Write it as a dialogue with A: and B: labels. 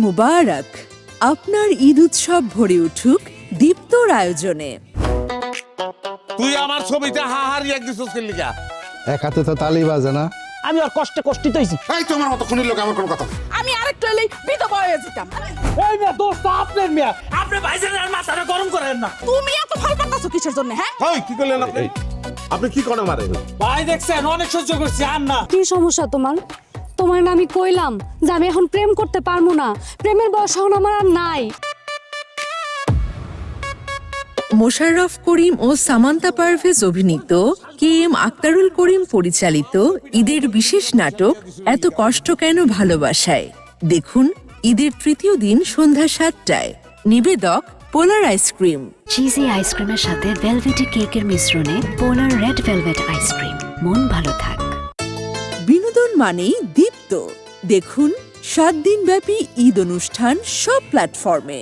A: মুবারক। আপনার ঈদ উৎসব ভরে উঠুক দীপ্তর আয়োজনে।
B: তুই আমার ছবিতে হাহারি এক দিছস কে লিগা?
C: এক হাতে তো তালি বাজে না।
D: আমি আর কষ্টে কষ্টিত হইছি।
B: এই তোমার মতো খুনির লোক আমার কোনো কথা না।
A: আমি আরেকটু এলেই বিধবা হয়ে যেতাম।
D: এই মেয়ে দোস্ত আপনার মেয়ে, আপনি ভাইজানের মাথাটা গরম করেন না।
A: তুমি এত ভয় পাচ্ছ কিসের জন্য? হ্যাঁ,
B: এই কি করলেন আপনি? আপনি কি করে মারে?
D: ভাই দেখছেন অনেক সহ্য করছি আর না।
E: কি সমস্যা তোমার? তোমার না আমি কইলাম যে আমি এখন প্রেম করতে পারবো না, প্রেমের বয়স এখন আমার আর নাই।
A: মোশাররফ করিম ও সামান্তা পারভেজ অভিনীত, কে এম আক্তারুল করিম পরিচালিত ঈদের বিশেষ নাটক এত কষ্ট কেন ভালোবাসায়। দেখুন ঈদের তৃতীয় দিন সন্ধ্যা ৭টায়। নিবেদক পোলার আইসক্রিম।
F: চিজি আইসক্রিমের সাথে ভেলভেটি কেকের মিশ্রণে পোলার রেড ভেলভেট আইসক্রিম। মন ভালো থাক।
A: বিনোদন মানেই দীপ্ত। দেখুন ৭ দিনব্যাপী ঈদ অনুষ্ঠান সব প্ল্যাটফর্মে।